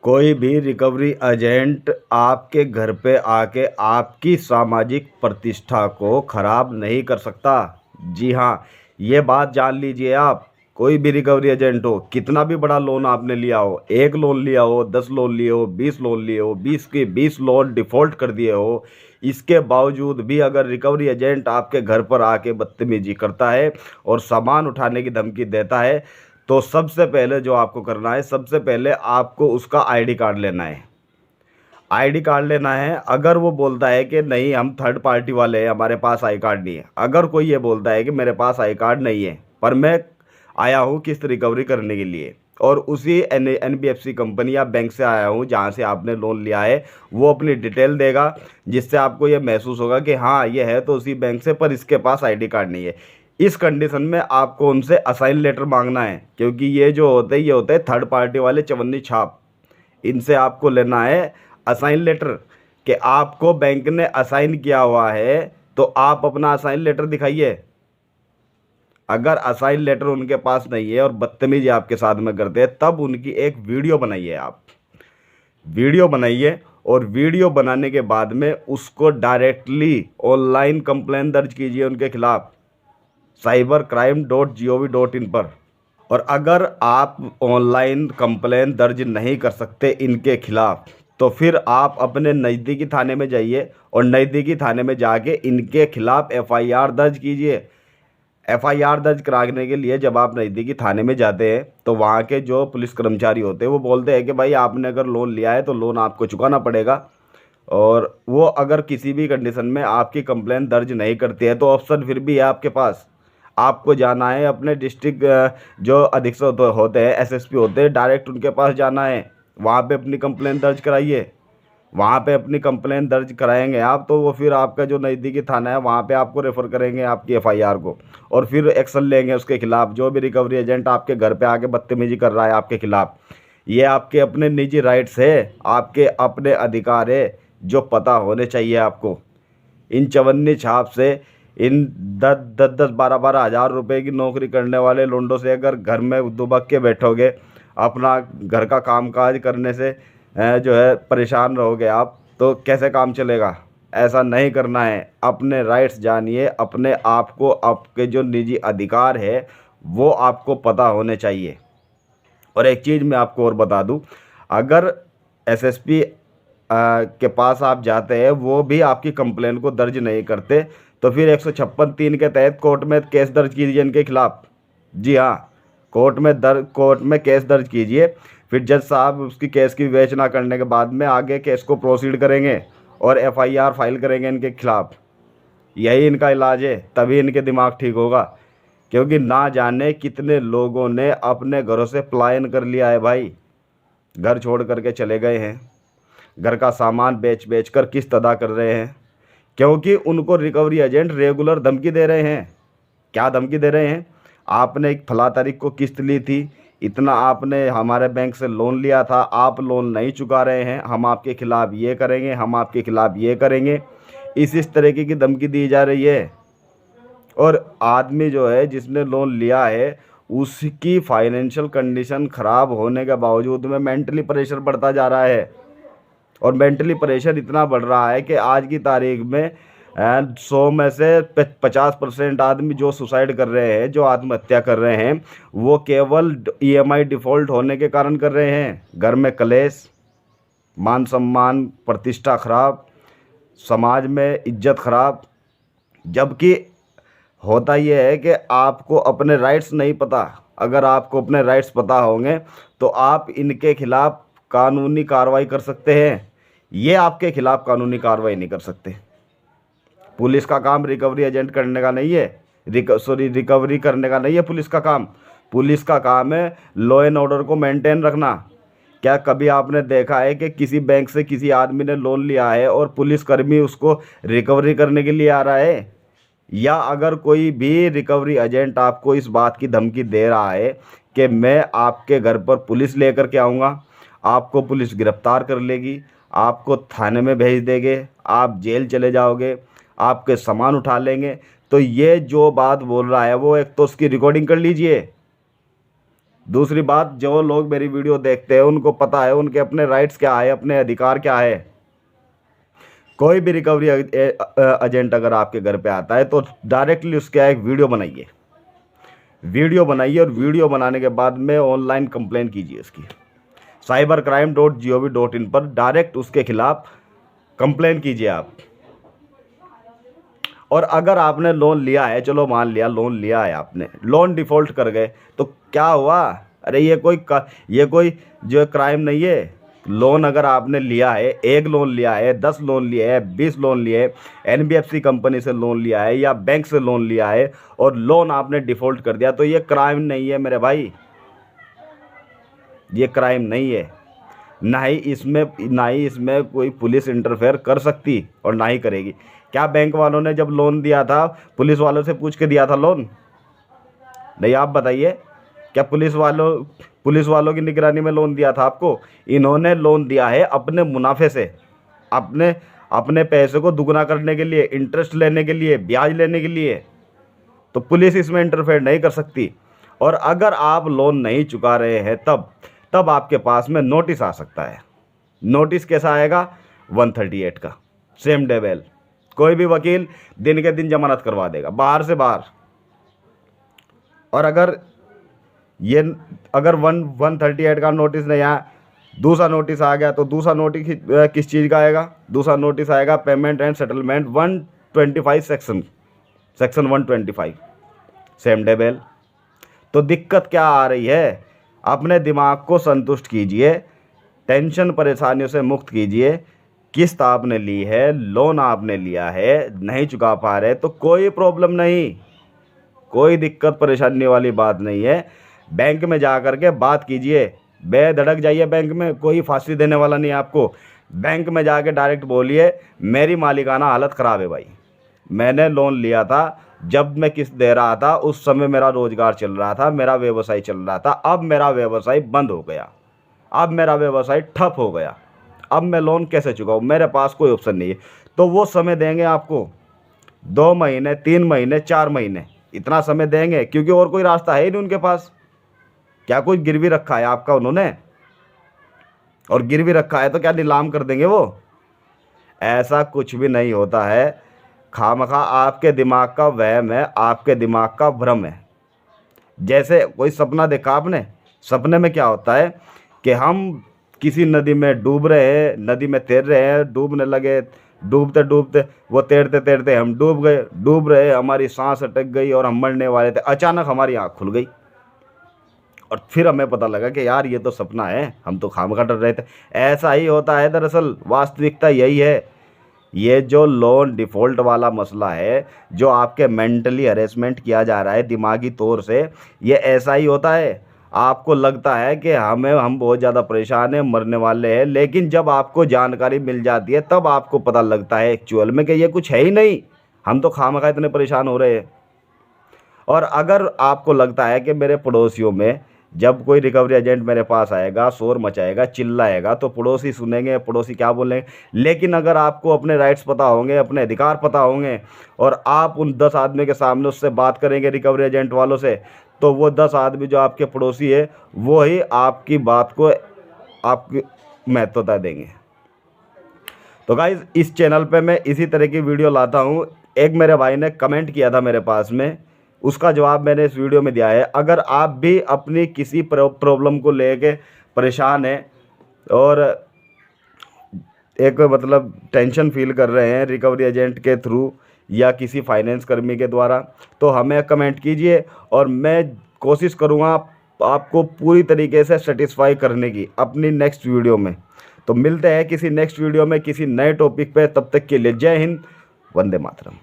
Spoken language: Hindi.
कोई भी रिकवरी एजेंट आपके घर पे आके आपकी सामाजिक प्रतिष्ठा को खराब नहीं कर सकता। जी हाँ, ये बात जान लीजिए आप। कोई भी रिकवरी एजेंट हो, कितना भी बड़ा लोन आपने लिया हो, 1 लोन लिया हो, 10 लोन लिए हो, 20 लोन लिए हो, 20 के 20 लोन डिफ़ॉल्ट कर दिए हो, इसके बावजूद भी अगर रिकवरी एजेंट आपके घर पर आके बदतमीजी करता है और सामान उठाने की धमकी देता है, तो सबसे पहले जो आपको करना है, सबसे पहले आपको उसका आईडी कार्ड लेना है। आईडी कार्ड लेना है। अगर वो बोलता है कि नहीं हम थर्ड पार्टी वाले हैं, हमारे पास आई कार्ड नहीं है, अगर कोई ये बोलता है कि मेरे पास आई कार्ड नहीं है पर मैं आया हूँ किस्त रिकवरी करने के लिए और उसी एनबीएफसी कंपनी या बैंक से आया हूँ जहाँ से आपने लोन लिया है, वो अपनी डिटेल देगा जिससे आपको ये महसूस होगा कि हाँ ये है तो उसी बैंक से, पर इसके पास आईडी कार्ड नहीं है। इस कंडीशन में आपको उनसे असाइन लेटर मांगना है, क्योंकि ये जो होते हैं ये होते हैं थर्ड पार्टी वाले चवन्नी छाप। इनसे आपको लेना है असाइन लेटर कि आपको बैंक ने असाइन किया हुआ है, तो आप अपना असाइन लेटर दिखाइए। अगर असाइन लेटर उनके पास नहीं है और बदतमीजी आपके साथ में करते हैं, तब उनकी एक वीडियो बनाइए। आप वीडियो बनाइए और वीडियो बनाने के बाद में उसको डायरेक्टली ऑनलाइन कंप्लेन दर्ज कीजिए उनके खिलाफ cybercrime.gov.in पर। और अगर आप ऑनलाइन कंप्लेन दर्ज नहीं कर सकते इनके खिलाफ, तो फिर आप अपने नज़दीकी थाने में जाइए और नज़दीकी थाने में जाके इनके खिलाफ एफआईआर दर्ज कीजिए। एफआईआर दर्ज कराने के लिए जब आप नज़दीकी थाने में जाते हैं तो वहाँ के जो पुलिस कर्मचारी होते हैं वो बोलते हैं कि भाई आपने अगर लोन लिया है तो लोन आपको चुकाना पड़ेगा, और वो अगर किसी भी कंडीशन में आपकी कंप्लेन दर्ज नहीं करती है तो ऑप्शन फिर भी है आपके पास। आपको जाना है अपने डिस्ट्रिक्ट जो अधीक्षक होते हैं, एसएसपी होते हैं, डायरेक्ट उनके पास जाना है, वहाँ पे अपनी कंप्लेन दर्ज कराइए। वहाँ पे अपनी कंप्लेन दर्ज कराएंगे आप तो वो फिर आपका जो नज़दीकी थाना है वहाँ पे आपको रेफ़र करेंगे आपकी एफआईआर को, और फिर एक्शन लेंगे उसके खिलाफ। जो भी रिकवरी एजेंट आपके घर पे आके बदतमीजी कर रहा है आपके खिलाफ, ये आपके अपने निजी राइट्स है, आपके अपने अधिकार है जो पता होने चाहिए आपको। इन चवन्नी छाप से, इन 10-12 हज़ार रुपये की नौकरी करने वाले लोंडों से अगर घर में दुबक के बैठोगे, अपना घर का कामकाज करने से जो है परेशान रहोगे आप, तो कैसे काम चलेगा? ऐसा नहीं करना है। अपने राइट्स जानिए, अपने आप को, आपके जो निजी अधिकार है वो आपको पता होने चाहिए। और एक चीज़ मैं आपको और बता दूं, अगर एसएसपी के पास आप जाते हैं वो भी आपकी कंप्लेन को दर्ज नहीं करते, तो फिर 156(3) के तहत कोर्ट में केस दर्ज कीजिए इनके खिलाफ। जी हाँ, कोर्ट में केस दर्ज कीजिए। फिर जज साहब उसकी केस की विवेचना करने के बाद में आगे केस को प्रोसीड करेंगे और एफआईआर फाइल करेंगे इनके खिलाफ। यही इनका इलाज है, तभी इनके दिमाग ठीक होगा। क्योंकि ना जाने कितने लोगों ने अपने घरों से पलायन कर लिया है भाई, घर छोड़ करके चले गए हैं, घर का सामान बेच बेच कर किस्त अदा कर रहे हैं, क्योंकि उनको रिकवरी एजेंट रेगुलर धमकी दे रहे हैं। क्या धमकी दे रहे हैं? आपने एक फला तारीख को किस्त ली थी, इतना आपने हमारे बैंक से लोन लिया था, आप लोन नहीं चुका रहे हैं, हम आपके खिलाफ़ ये करेंगे, हम आपके खिलाफ़ ये करेंगे। इस तरीके की धमकी दी जा रही है। और आदमी जो है जिसने लोन लिया है उसकी फाइनेंशियल कंडीशन ख़राब होने के बावजूद में मेंटली प्रेशर बढ़ता जा रहा है। और मेंटली प्रेशर इतना बढ़ रहा है कि आज की तारीख में 100 में से 50% आदमी जो सुसाइड कर रहे हैं, जो आत्महत्या कर रहे हैं, वो केवल ईएमआई डिफ़ॉल्ट होने के कारण कर रहे हैं। घर में कलेश, मान सम्मान, प्रतिष्ठा खराब, समाज में इज्जत खराब। जबकि होता यह है कि आपको अपने राइट्स नहीं पता। अगर आपको अपने राइट्स पता होंगे तो आप इनके खिलाफ़ कानूनी कार्रवाई कर सकते हैं। ये आपके खिलाफ़ कानूनी कार्रवाई नहीं कर सकते। पुलिस का काम रिकवरी एजेंट करने का नहीं है, रिकवरी करने का नहीं है पुलिस का काम। पुलिस का काम है लॉ एंड ऑर्डर को मेंटेन रखना। क्या कभी आपने देखा है कि किसी बैंक से किसी आदमी ने लोन लिया है और पुलिसकर्मी उसको रिकवरी करने के लिए आ रहा है? या अगर कोई भी रिकवरी एजेंट आपको इस बात की धमकी दे रहा है कि मैं आपके घर पर पुलिस लेकर के आऊँगा, आपको पुलिस गिरफ्तार कर लेगी, आपको थाने में भेज देंगे, आप जेल चले जाओगे, आपके सामान उठा लेंगे, तो ये जो बात बोल रहा है वो एक तो उसकी रिकॉर्डिंग कर लीजिए। दूसरी बात, जो लोग मेरी वीडियो देखते हैं उनको पता है उनके अपने राइट्स क्या है, अपने अधिकार क्या है। कोई भी रिकवरी एजेंट अगर आपके घर पे आता है तो डायरेक्टली उसका एक वीडियो बनाइए, और वीडियो बनाने के बाद में ऑनलाइन कंप्लेन कीजिए उसकी cybercrime.gov.in पर डायरेक्ट उसके खिलाफ कंप्लेन कीजिए आप। और अगर आपने लोन लिया है, चलो मान लिया लोन लिया है आपने, लोन डिफ़ॉल्ट कर गए तो क्या हुआ? अरे ये कोई जो क्राइम नहीं है। लोन अगर आपने लिया है, 1 लोन लिया है, 10 लोन लिए है, 20 लोन लिए है, एनबीएफसी कंपनी से लोन लिया है या बैंक से लोन लिया है और लोन आपने डिफ़ॉल्ट कर दिया, तो ये क्राइम नहीं है मेरे भाई, ये क्राइम नहीं है। ना ही इसमें कोई पुलिस इंटरफेयर कर सकती और ना ही करेगी। क्या बैंक वालों ने जब लोन दिया था पुलिस वालों से पूछ के दिया था लोन? नहीं, आप बताइए, क्या पुलिस वालों की निगरानी में लोन दिया था आपको? इन्होंने लोन दिया है अपने मुनाफे से, अपने पैसे को दुगना करने के लिए, इंटरेस्ट लेने के लिए, ब्याज लेने के लिए। तो पुलिस इसमें इंटरफेयर नहीं कर सकती। और अगर आप लोन नहीं चुका रहे हैं तब आपके पास में नोटिस आ सकता है। नोटिस कैसा आएगा? 138 का, सेम डे बेल। कोई भी वकील दिन के दिन जमानत करवा देगा, बाहर से बाहर। और अगर 138 का नोटिस नहीं आया, दूसरा नोटिस आ गया, तो दूसरा नोटिस किस चीज़ का आएगा? दूसरा नोटिस आएगा payment and settlement 125 section 125, same day bail. तो दिक्कत क्या आ रही है? अपने दिमाग को संतुष्ट कीजिए, टेंशन परेशानियों से मुक्त कीजिए। किस्त आपने ली है, लोन आपने लिया है, नहीं चुका पा रहे तो कोई प्रॉब्लम नहीं, कोई दिक्कत परेशानी वाली बात नहीं है। बैंक में जा कर के बात कीजिए, बेधड़क जाइए बैंक में, कोई फांसी देने वाला नहीं है आपको। बैंक में जाके डायरेक्ट बोलिए मेरी मालिकाना हालत ख़राब है भाई, मैंने लोन लिया था, जब मैं किस्त दे रहा था उस समय मेरा रोज़गार चल रहा था, मेरा व्यवसाय चल रहा था, अब मेरा व्यवसाय बंद हो गया, अब मेरा व्यवसाय ठप हो गया, अब मैं लोन कैसे चुकाऊँ? मेरे पास कोई ऑप्शन नहीं है। तो वो समय देंगे आपको 2 महीने, 3 महीने, 4 महीने, इतना समय देंगे, क्योंकि और कोई रास्ता है ही नहीं उनके पास। क्या कुछ गिरवी रखा है आपका उन्होंने? और गिरवी रखा है तो क्या नीलाम कर देंगे वो? ऐसा कुछ भी नहीं होता है। खामखा आपके दिमाग का वहम है, आपके दिमाग का भ्रम है। जैसे कोई सपना देखा आपने, सपने में क्या होता है कि हम किसी नदी में डूब रहे हैं, नदी में तैर रहे हैं, डूबने लगे, डूबते डूबते वो तैरते तैरते हम डूब गए, डूब रहे, हमारी सांस अटक गई और हम मरने वाले थे। अचानक हमारी आँख खुल गई और फिर हमें पता लगा कि यार ये तो सपना है, हम तो खामखा डर रहे थे। ऐसा ही होता है दरअसल, वास्तविकता यही है। ये जो लोन डिफ़ॉल्ट वाला मसला है, जो आपके मेंटली हरेसमेंट किया जा रहा है दिमागी तौर से, ये ऐसा ही होता है। आपको लगता है कि हम बहुत ज़्यादा परेशान हैं, मरने वाले हैं, लेकिन जब आपको जानकारी मिल जाती है तब आपको पता लगता है एक्चुअल में कि ये कुछ है ही नहीं, हम तो खामखा इतने परेशान हो रहे हैं। और अगर आपको लगता है कि मेरे पड़ोसियों में जब कोई रिकवरी एजेंट मेरे पास आएगा, शोर मचाएगा, चिल्लाएगा, तो पड़ोसी सुनेंगे, पड़ोसी क्या बोलेंगे। लेकिन अगर आपको अपने राइट्स पता होंगे, अपने अधिकार पता होंगे और आप उन 10 आदमी के सामने उससे बात करेंगे रिकवरी एजेंट वालों से, तो वो 10 आदमी जो आपके पड़ोसी है वो ही आपकी बात को आपकी महत्वता देंगे। तो गाइज़, इस चैनल पे मैं इसी तरह की वीडियो लाता हूँ। एक मेरे भाई ने कमेंट किया था मेरे पास में, उसका जवाब मैंने इस वीडियो में दिया है। अगर आप भी अपनी किसी प्रॉब्लम को लेके परेशान हैं और एक मतलब टेंशन फील कर रहे हैं रिकवरी एजेंट के थ्रू या किसी फाइनेंस कर्मी के द्वारा, तो हमें कमेंट कीजिए और मैं कोशिश करूँगा आपको पूरी तरीके से सेटिस्फाई करने की अपनी नेक्स्ट वीडियो में। तो मिलते हैं किसी नेक्स्ट वीडियो में किसी नए टॉपिक पे, तब तक के लिए जय हिंद, वंदे मातरम।